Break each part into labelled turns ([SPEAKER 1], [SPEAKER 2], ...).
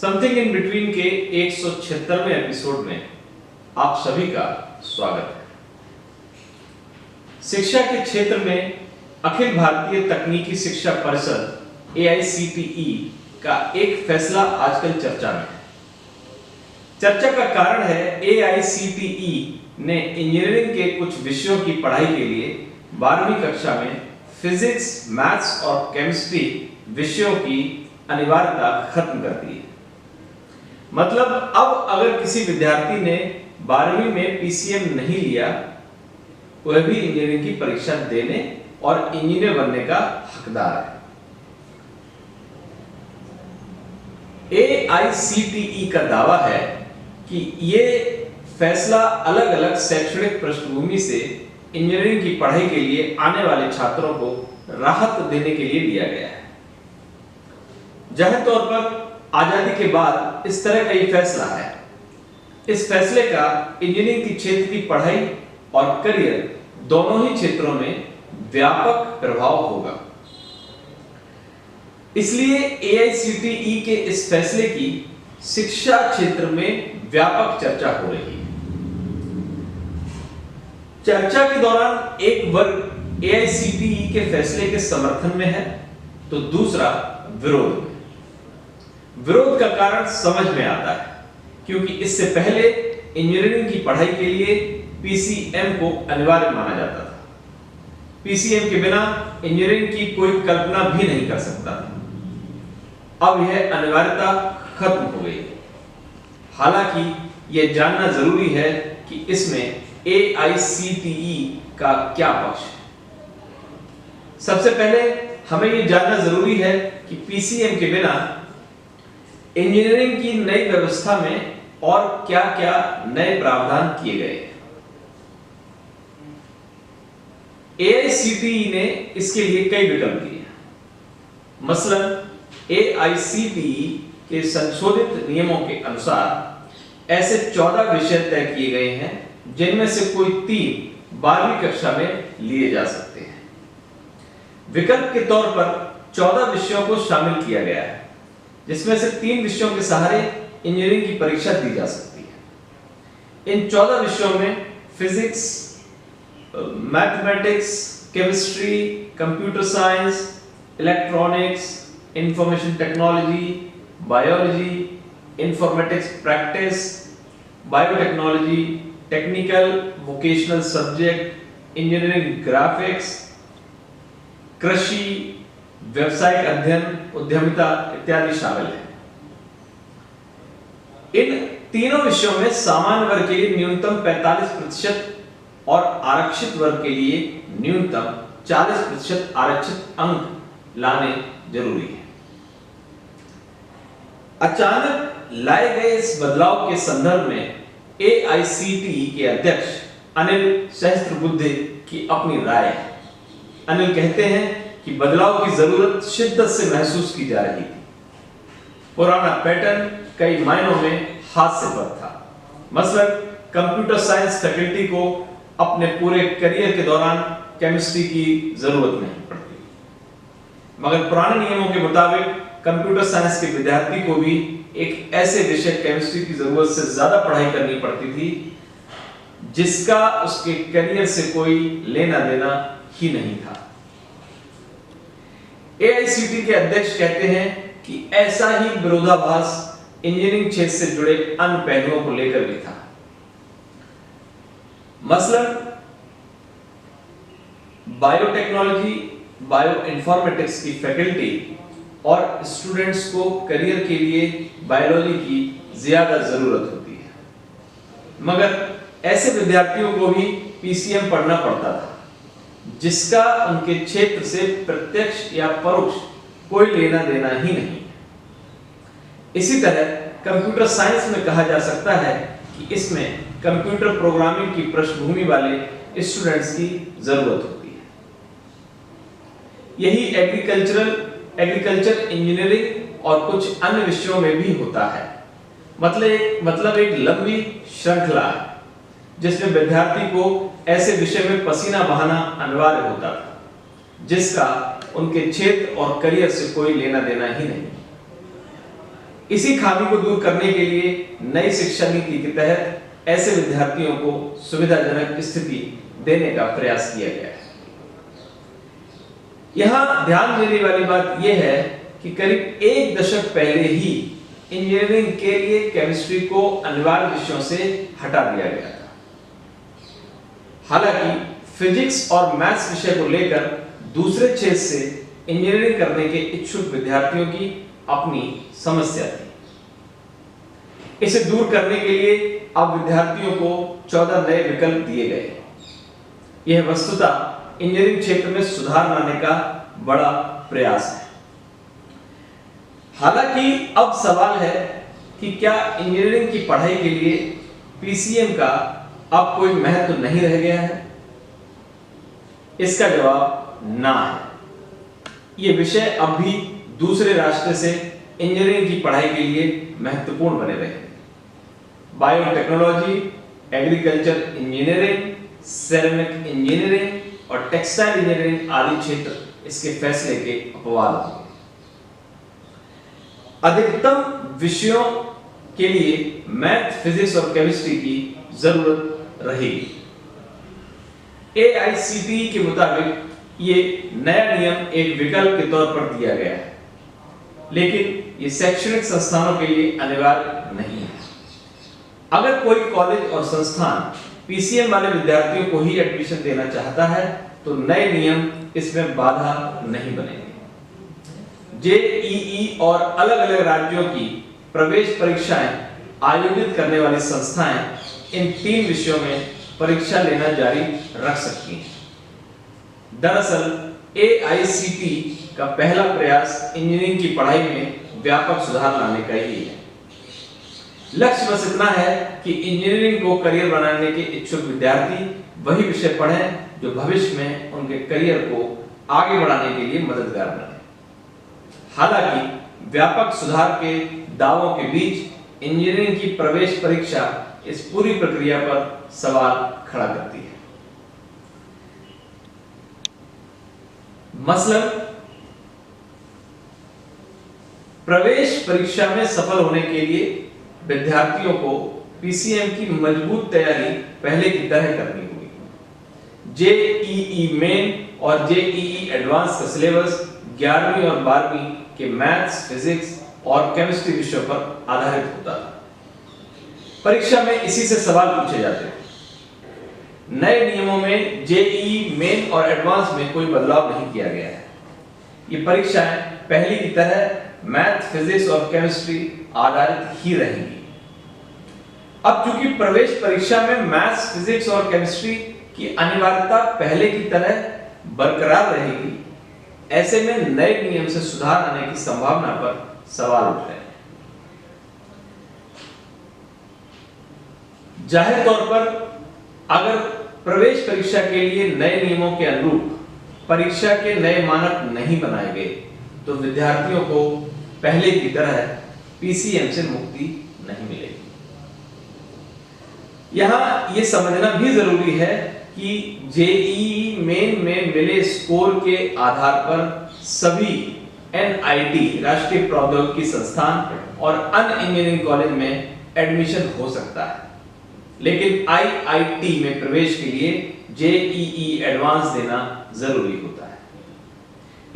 [SPEAKER 1] Something in between के 176वें episode में आप सभी का स्वागत है। शिक्षा के क्षेत्र में अखिल भारतीय तकनीकी शिक्षा परिषद AICTE का एक फैसला आजकल चर्चा में है। चर्चा का कारण है AICTE ने इंजीनियरिंग के कुछ विषयों की पढ़ाई के लिए 12वीं कक्षा में फिजिक्स, मैथ्स और केमिस्ट्री विषयों की अनिवार्यता खत्म कर दी है। मतलब अब अगर किसी विद्यार्थी ने 12वीं में PCM नहीं लिया, वह भी इंजीनियरिंग की परीक्षा देने और इंजीनियर बनने का हकदार है। AICTE का दावा है कि ये फैसला अलग अलग शैक्षणिक पृष्ठभूमि से इंजीनियरिंग की पढ़ाई के लिए आने वाले छात्रों को राहत देने के लिए लिया गया है। जाहिर तौर पर आजादी के बाद इस तरह का ये फैसला है। इस फैसले का इंजीनियरिंग के क्षेत्र की पढ़ाई और करियर दोनों ही क्षेत्रों में व्यापक प्रभाव होगा। इसलिए AICTE के इस फैसले की शिक्षा क्षेत्र में व्यापक चर्चा हो रही है। चर्चा के दौरान एक वर्ग AICTE के फैसले के समर्थन में है तो दूसरा विरोध में। विरोध का कारण समझ में आता है, क्योंकि इससे पहले इंजीनियरिंग की पढ़ाई के लिए PCM को अनिवार्य माना जाता था। PCM के बिना इंजीनियरिंग की कोई कल्पना भी नहीं कर सकता था। अब यह अनिवार्यता खत्म हो गई। हालांकि यह जानना जरूरी है कि इसमें AICTE का क्या पक्ष है। सबसे पहले हमें यह जानना जरूरी है कि PCM के बिना इंजीनियरिंग की नई व्यवस्था में और क्या-क्या नए प्रावधान किए गए हैं। AICTE ने इसके लिए कई विकल्प दिए हैं। मसलन AICTE के संशोधित नियमों के अनुसार ऐसे 14 विषय तय किए गए हैं, जिनमें से कोई 3 12वीं कक्षा में लिए जा सकते हैं। विकल्प के तौर पर 14 विषयों को शामिल किया गया है, जिसमें से 3 विषयों के सहारे इंजीनियरिंग की परीक्षा दी जा सकती है। इन 14 विषयों में physics, mathematics, chemistry, computer science, electronics, information technology, biology, informatics practice, biotechnology, technical vocational subject, engineering graphics, कृषि, व्यवसायिक अध्ययन, उद्यमिता इत्यादि शामिल है। इन तीनों विषयों में सामान्य वर्ग के लिए न्यूनतम 45% और आरक्षित वर्ग के लिए न्यूनतम 40% आरक्षित अंक लाने जरूरी है। अचानक लाए गए इस बदलाव के संदर्भ में AICTE के अध्यक्ष अनिल सहस्त्रबुद्धे की अपनी राय है। अनिल कहते हैं कि बदलाव की जरूरत शिद्दत से महसूस की जा रही थी। पुराना पैटर्न कई मायनों में हास्यप्रद था। मसलन कंप्यूटर साइंस फैकल्टी को अपने पूरे करियर के दौरान केमिस्ट्री की जरूरत नहीं पड़ती, मगर पुराने नियमों के मुताबिक कंप्यूटर साइंस के विद्यार्थी को भी एक ऐसे विषय केमिस्ट्री की जरूरत से ज्यादा पढ़ाई करनी पड़ती थी जिसका उसके करियर से कोई लेना देना ही नहीं था। AICTE के अध्यक्ष कहते हैं कि ऐसा ही विरोधाभास इंजीनियरिंग क्षेत्र से जुड़े अन्य पहलुओं को लेकर भी था। मसलन बायोटेक्नोलॉजी, बायोइंफॉर्मेटिक्स की फैकल्टी और स्टूडेंट्स को करियर के लिए बायोलॉजी की ज्यादा जरूरत होती है, मगर ऐसे विद्यार्थियों को भी PCM पढ़ना पड़ता था जिसका उनके क्षेत्र से प्रत्यक्ष या परोक्ष कोई लेना देना ही नहीं। इसी तरह कंप्यूटर साइंस में कहा जा सकता है कि इसमें कंप्यूटर प्रोग्रामिंग की पृष्ठभूमि वाले स्टूडेंट्स की जरूरत होती है। यही एग्रीकल्चर, इंजीनियरिंग और कुछ अन्य विषयों में भी होता है। मतलब एक लंबी श्रृंखला है जिसमें विद्यार्थी को ऐसे विषय में पसीना बहाना अनिवार्य होता था जिसका उनके क्षेत्र और करियर से कोई लेना देना ही नहीं। इसी खामी को दूर करने के लिए नई शिक्षा नीति के तहत ऐसे विद्यार्थियों को सुविधाजनक स्थिति देने का प्रयास किया गया है। यहां ध्यान देने वाली बात यह है कि करीब एक दशक पहले ही इंजीनियरिंग के लिए केमिस्ट्री को अनिवार्य विषयों से हटा दिया गया था। हालांकि फिजिक्स और मैथ्स विषय को लेकर दूसरे क्षेत्र से इंजीनियरिंग करने के इच्छुक विद्यार्थियों की अपनी समस्या थी। इसे दूर करने के लिए अब विद्यार्थियों को 14 नए विकल्प दिए गए। यह वस्तुतः इंजीनियरिंग क्षेत्र में सुधार लाने का बड़ा प्रयास है। हालांकि अब सवाल है कि क्या इंजीनियरिंग की पढ़ाई के लिए पीसीएम का अब कोई महत्व नहीं रह गया है? इसका जवाब ना है। यह विषय अब भी दूसरे रास्ते से इंजीनियरिंग की पढ़ाई के लिए महत्वपूर्ण बने रहे। Biotechnology, agriculture engineering, ceramic engineering और टेक्सटाइल इंजीनियरिंग आदि क्षेत्र इसके फैसले के अपवाद होंगे। अधिकतम विषयों के लिए मैथ, फिजिक्स और केमिस्ट्री की जरूरत रहेगी। एआईसीटीई के मुताबिक ये नया नियम एक विकल्प के तौर पर दिया गया है, लेकिन ये शैक्षणिक संस्थानों के लिए अनिवार्य नहीं है। अगर कोई कॉलेज और संस्थान पीसीएम वाले विद्यार्थियों को ही एडमिशन देना चाहता है तो नए नियम इसमें बाधा नहीं बनेंगे। जेईई और अलग अलग राज्यों की प्रवेश परीक्षाएं आयोजित करने वाली संस्थाएं इन 3 विषयों में परीक्षा लेना जारी रख सकती हैं। दरअसल एआईसीटीई का पहला प्रयास इंजीनियरिंग की पढ़ाई में व्यापक सुधार लाने का ही है। लक्ष्य बस इतना है कि इंजीनियरिंग को करियर बनाने के इच्छुक विद्यार्थी वही विषय पढ़ें जो भविष्य में उनके करियर को आगे बढ़ाने के लिए मददगार बने। हालांकि व्यापक सुधार के दावों के बीच इंजीनियरिंग की प्रवेश परीक्षा इस पूरी प्रक्रिया पर सवाल खड़ा करती है। मसलन प्रवेश परीक्षा में सफल होने के लिए विद्यार्थियों को पीसीएम की मजबूत तैयारी पहले की तरह करनी होगी। जेईई मेन और जेईई एडवांस का सिलेबस 11वीं और 12वीं के मैथ्स, फिजिक्स और केमिस्ट्री विषयों पर आधारित होता है। परीक्षा में इसी से सवाल पूछे जाते हैं। नए नियमों में जेईई मेन और एडवांस में कोई बदलाव नहीं किया गया है। ये परीक्षाएं पहले की तरह मैथ, फिजिक्स और केमिस्ट्री आधारित ही रहेंगी। अब चूंकि प्रवेश परीक्षा में मैथ्स, फिजिक्स और केमिस्ट्री की अनिवार्यता पहले की तरह बरकरार रहेगी, ऐसे में नए नियम से सुधार आने की संभावना पर सवाल उठ रहे हैं। जाहिर तौर पर अगर प्रवेश परीक्षा के लिए नए नियमों के अनुरूप परीक्षा के नए मानक नहीं बनाए गए तो विद्यार्थियों को पहले की तरह पीसीएम से मुक्ति नहीं मिलेगी। यहां यह समझना भी जरूरी है कि जेईई मेन में मिले स्कोर के आधार पर सभी एनआईटी राष्ट्रीय प्रौद्योगिकी संस्थान और अन्य इंजीनियरिंग कॉलेज में एडमिशन हो सकता है, लेकिन आईआईटी में प्रवेश के लिए जेईई एडवांस देना जरूरी होता है।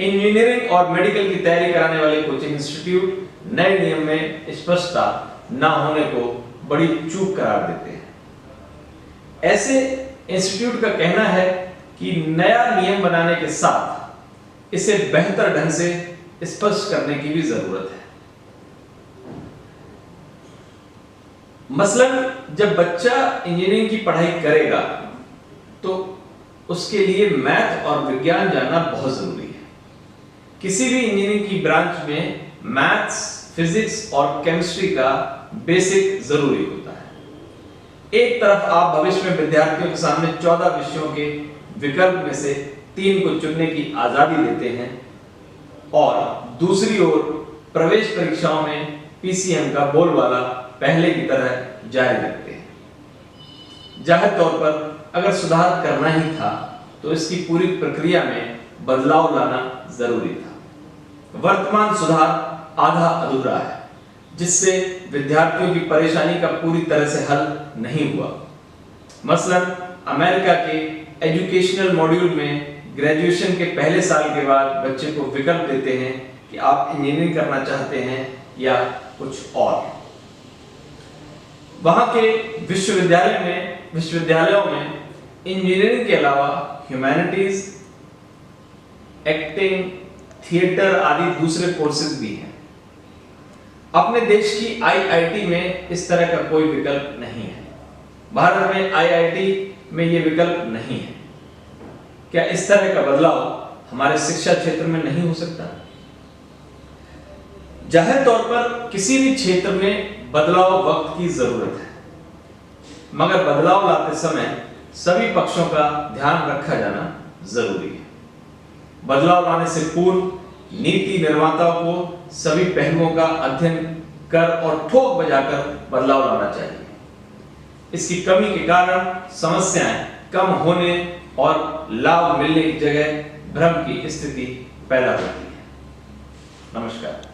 [SPEAKER 1] इंजीनियरिंग और मेडिकल की तैयारी कराने वाले कोचिंग इंस्टीट्यूट नए नियम में स्पष्टता न होने को बड़ी चूक करार देते हैं। ऐसे इंस्टीट्यूट का कहना है कि नया नियम बनाने के साथ इसे बेहतर ढंग से स्पष्ट करने की भी जरूरत है। मसलन जब बच्चा इंजीनियरिंग की पढ़ाई करेगा तो उसके लिए मैथ और विज्ञान जानना बहुत जरूरी है। किसी भी इंजीनियरिंग की ब्रांच में मैथ्स, फिजिक्स और केमिस्ट्री का बेसिक जरूरी होता है। एक तरफ आप भविष्य में विद्यार्थियों के सामने 14 विषयों के विकल्प में से 3 को चुनने की आजादी देते हैं और दूसरी ओर प्रवेश परीक्षाओं में पीसीएम का बोलबाला पहले की तरह जारी रखते हैं। जाहिर तौर पर अगर सुधार करना ही था तो इसकी पूरी प्रक्रिया में बदलाव लाना जरूरी था। वर्तमान सुधार आधा अधूरा है। जिससे विद्यार्थियों की परेशानी का पूरी तरह से हल नहीं हुआ। मसलन अमेरिका के एजुकेशनल मॉड्यूल में ग्रेजुएशन के पहले साल के बाद बच्चे को विकल्प देते हैं कि आप इंजीनियरिंग करना चाहते हैं या कुछ और। वहां के विश्वविद्यालयों में इंजीनियरिंग के अलावा ह्यूमैनिटीज, एक्टिंग, थिएटर आदि दूसरे कोर्सेज भी हैं। अपने देश की आईआईटी में इस तरह का कोई विकल्प नहीं है। भारत में आईआईटी में यह विकल्प नहीं है। क्या इस तरह का बदलाव हमारे शिक्षा क्षेत्र में नहीं हो सकता? जाहिर तौर पर किसी भी क्षेत्र में बदलाव वक्त की जरूरत है, मगर बदलाव लाते समय सभी पक्षों का ध्यान रखा जाना जरूरी है। बदलाव लाने से पूर्व नीति निर्माताओं को सभी पहलुओं का अध्ययन कर और ठोक बजाकर बदलाव लाना चाहिए। इसकी कमी के कारण समस्याएं कम होने और लाभ मिलने की जगह भ्रम की स्थिति पैदा होती है। नमस्कार।